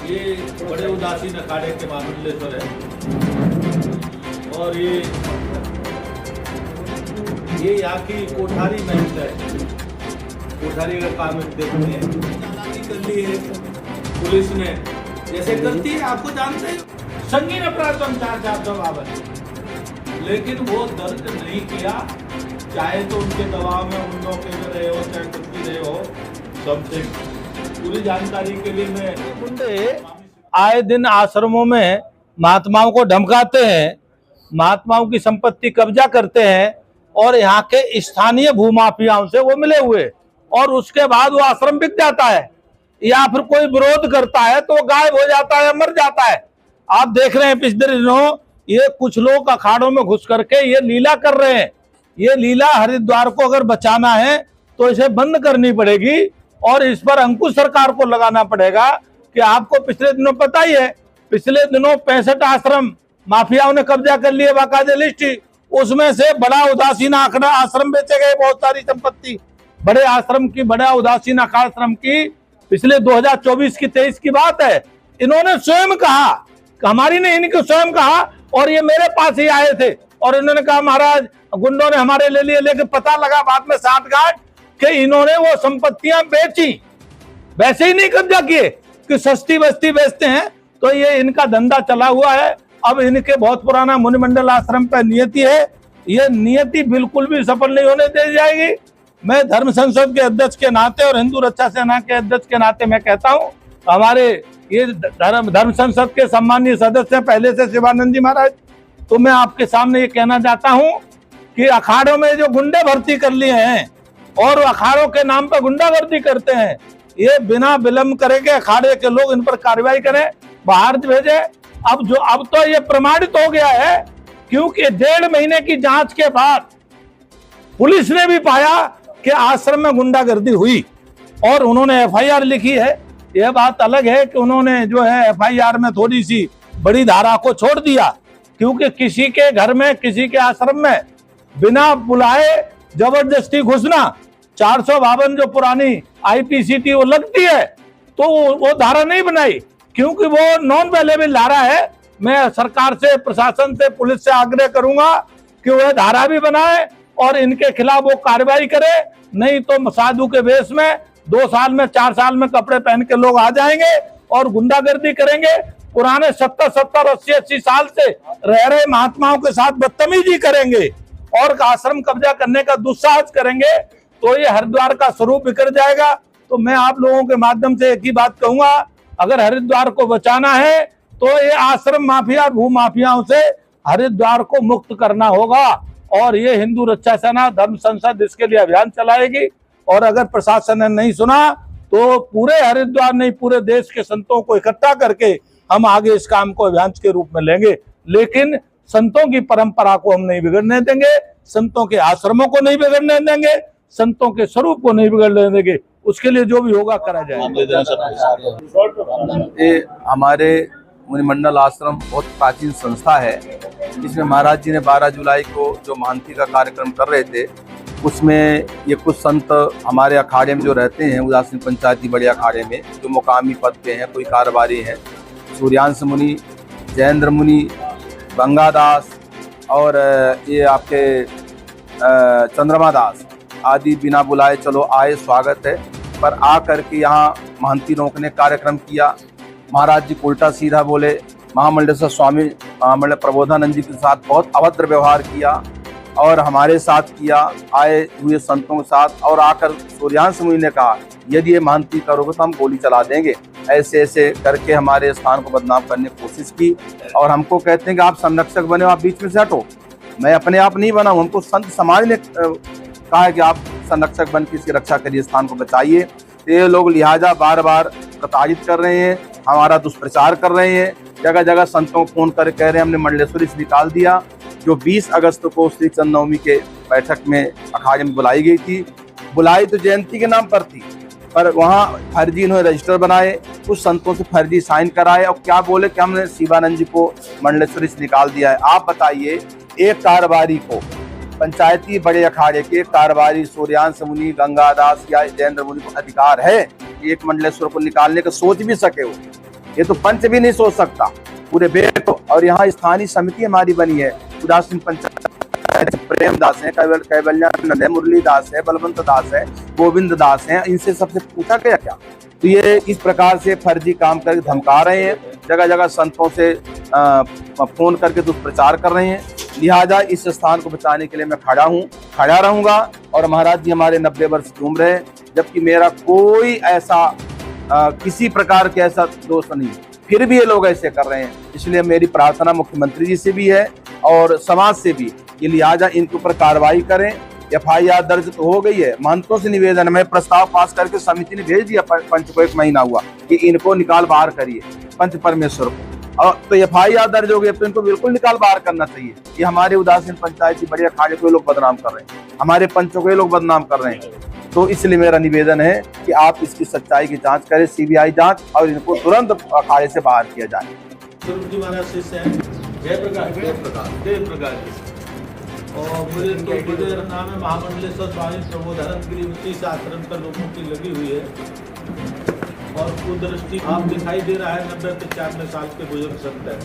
ये बड़े उदासीन अखाड़े के महामंडलेश्वर है और ये यहाँ की कोठारी महंत है। कोठारी का काम देखते हैं, चालाकी कर ली है पुलिस ने, जैसे गलती है आपको जानते हैं, संगीन अपराध बनता है 452, लेकिन वो दर्ज नहीं किया। चाहे तो उनके दबाव में उन लोगों के में रहे हो, चाहे कुछ भी रहे हो, समथिंग। पूरी जानकारी के लिए मैं गुंडे आए दिन आश्रमों में महात्माओं को धमकाते हैं, महात्माओं की संपत्ति कब्जा करते हैं और यहाँ के स्थानीय भूमाफियाओं से वो मिले हुए, और उसके बाद वो आश्रम बिक जाता है या फिर कोई विरोध करता है तो वो गायब हो जाता है, मर जाता है। आप देख रहे हैं पिछले दिनों ये कुछ लोग अखाड़ों में घुस करके ये लीला कर रहे हैं। ये लीला हरिद्वार को अगर बचाना है तो इसे बंद करनी पड़ेगी और इस पर अंकुश सरकार को लगाना पड़ेगा। कि आपको पिछले दिनों पता ही है, पिछले दिनों 65 आश्रम माफियाओं ने कब्जा कर लिए, बाकायदे लिस्ट, उसमें से बड़ा उदासीन आखड़ा आश्रम बेचे गए, बहुत सारी संपत्ति बड़े आश्रम की, बड़ा उदासीन आश्रम की, पिछले 2024 की 23 की बात है। इन्होंने स्वयं कहा, हमारी ने इनके स्वयं कहा, और ये मेरे पास ही आए थे और इन्होंने कहा महाराज गुंडों ने हमारे ले लिए, लेकिन पता लगा बाद में साठगांठ कि इन्होंने वो संपत्तियां बेची, वैसे ही नहीं कब्जा किए कि सस्ती बस्ती बेचते हैं। तो ये इनका धंधा चला हुआ है। अब इनके बहुत पुराना मुनिमंडल आश्रम पर नियति है, ये नियति बिल्कुल भी सफल नहीं होने दी जाएगी। मैं धर्म संसद के अध्यक्ष के नाते और हिंदू रक्षा सेना के अध्यक्ष के नाते मैं कहता हूँ, हमारे ये धर्म संसद के सम्मानीय सदस्य पहले से शिवानंद जी महाराज, तो मैं आपके सामने ये कहना चाहता हूँ कि अखाड़ों में जो गुंडे भर्ती कर लिए हैं और अखाड़ों के नाम पर गुंडागर्दी करते हैं, ये बिना विलंब करेंगे अखाड़े के लोग इन पर कार्रवाई करें, बाहर भेजे। अब तो ये प्रमाणित हो गया है, क्योंकि 1.5 महीने की जांच के बाद पुलिस ने भी पाया कि आश्रम में गुंडागर्दी हुई और उन्होंने एफआईआर लिखी है। यह बात अलग है कि उन्होंने जो है एफआईआर में थोड़ी सी बड़ी धारा को छोड़ दिया, क्योंकि किसी के घर में, किसी के आश्रम में बिना बुलाए जबरदस्ती घुसना, 452 जो पुरानी आईपीसी थी वो लगती है, तो वो धारा नहीं बनाई, क्योंकि वो नॉन अवेलेबल धारा है। मैं सरकार से, प्रशासन से, पुलिस से आग्रह करूंगा कि वह धारा भी बनाए और इनके खिलाफ वो कार्रवाई करे, नहीं तो साधु के वेश में 2 साल में, 4 साल में कपड़े पहन के लोग आ जाएंगे और गुंडागर्दी करेंगे। पुराने 70, 80 साल से रह रहे महात्माओं के साथ बदतमीजी करेंगे और आश्रम कब्जा करने का दुस्साहस करेंगे, तो ये हरिद्वार का स्वरूप बिखर जाएगा। तो मैं आप लोगों के माध्यम से एक ही बात कहूंगा, अगर हरिद्वार को बचाना है तो ये आश्रम माफिया, भू माफियाओं से हरिद्वार को मुक्त करना होगा, और ये हिंदू रक्षा सेना, धर्म संसद इसके लिए अभियान चलाएगी। और अगर प्रशासन ने नहीं सुना तो पूरे हरिद्वार नहीं, पूरे देश के संतों को इकट्ठा करके हम आगे इस काम को अभियान के रूप में लेंगे। लेकिन संतों की परंपरा को हम नहीं बिगड़ने देंगे, संतों के आश्रमों को नहीं बिगड़ने देंगे, संतों के स्वरूप को नहीं बिगड़ने देंगे। उसके लिए जो भी होगा करा जाएगा। ये हमारे मुनिमंडल आश्रम बहुत प्राचीन संस्था है, जिसमें महाराज जी ने 12 जुलाई को जो महंती का कार्यक्रम कर रहे थे, उसमें ये कुछ संत हमारे अखाड़े में जो रहते हैं, उदासीन पंचायती बड़े अखाड़े में जो मुकामी पद पे हैं, कोई कारोबारी हैं, सूर्यांश मुनि, जयेंद्र मुनि, गंगादास और ये आपके चंद्रमा दास आदि बिना बुलाए चलो आए, स्वागत है, पर आ करके यहाँ महंती रोकने कार्यक्रम किया। महाराज जी को उल्टा सीधा बोले, महामंडलेश्वर स्वामी महामंडल प्रबोधानंद जी के साथ बहुत अभद्र व्यवहार किया और हमारे साथ किया, आए हुए संतों के साथ, और आकर सूर्यांश मुनि ने कहा यदि ये महंती करोगे तो हम गोली चला देंगे। ऐसे ऐसे करके हमारे स्थान को बदनाम करने की कोशिश की और हमको कहते हैं कि आप संरक्षक बने हो, आप बीच में से हटो। मैं अपने आप नहीं बना हूँ, हमको संत समाज ने कहा है कि आप संरक्षक बन के इसकी रक्षा करिए, स्थान को बचाइए। तो ये लोग लिहाजा बार बार प्रताड़ित कर रहे हैं, हमारा दुष्प्रचार कर रहे हैं, जगह जगह संतों को फोन कर कह रहे हैं हमने मंडलेश्वरी से निकाल दिया, जो 20 अगस्त को श्री चंद नवमी के बैठक में अखाड़े में बुलाई गई थी। बुलाई तो जयंती के नाम पर थी, पर वहाँ फर्जी इन्होंने रजिस्टर बनाए, कुछ संतों से फर्जी साइन कराए और क्या बोले कि हमने शिवानंद जी को मंडलेश्वरी से निकाल दिया है। आप बताइए, एक कारोबारी को, पंचायती बड़े अखाड़े के कारोबारी सूर्यांश मुनि, गंगादास या जयेंद्र मुनि को अधिकार है कि एक मंडलेश्वर को निकालने का सोच भी सके हो? ये तो पंच भी नहीं सोच सकता पूरे बेट को। और यहाँ स्थानीय समिति हमारी बनी है, उदासीन पंचायत, प्रेम दास है, कैवल्यानंद है, मुरली दास है, बलवंत दास है, गोविंद दास है, इनसे सबसे पूछा गया क्या? तो ये इस प्रकार से फर्जी काम करके धमका रहे हैं, जगह जगह संतों से फोन करके दुष्प्रचार कर रहे हैं। लिहाजा इस स्थान को बचाने के लिए मैं खड़ा हूँ, खड़ा रहूंगा। और महाराज जी हमारे 90 वर्ष की उम्र है, जबकि मेरा कोई ऐसा किसी प्रकार के ऐसा दोष नहीं, फिर भी ये लोग ऐसे कर रहे हैं। इसलिए मेरी प्रार्थना मुख्यमंत्री जी से भी है और समाज से भी कि लिहाजा इनके ऊपर कार्रवाई करें। FIR दर्ज तो हो गई है, महंतों से निवेदन, मैं प्रस्ताव पास करके समिति ने भेज दिया पंच को, 1 महीना हुआ कि इनको निकाल बाहर करिए, पंच परमेश्वर को। और तो FIR दर्ज हो गई तो इनको बिल्कुल निकाल बाहर करना चाहिए। ये हमारे उदासीन पंचायत की बड़े अखाड़े को ये लोग बदनाम कर रहे हैं, हमारे पंचों को ये लोग बदनाम कर रहे हैं। तो इसलिए मेरा निवेदन है कि आप इसकी सच्चाई की जांच करें, CBI जांच, और इनको तुरंत अखाड़े से बाहर किया जाए। स्वरूप जी महाराज शिष्य हैं, देव प्रकाश। और मुझे नाम है महामंडलेश्वर स्वामी प्रबोधानंद गिरी, 30 आश्रम पर लोगों की लगी हुई है। और कुदृष्टि आप दिखाई दे रहा है, 90 से 94 साल के बुजुर्ग संत है।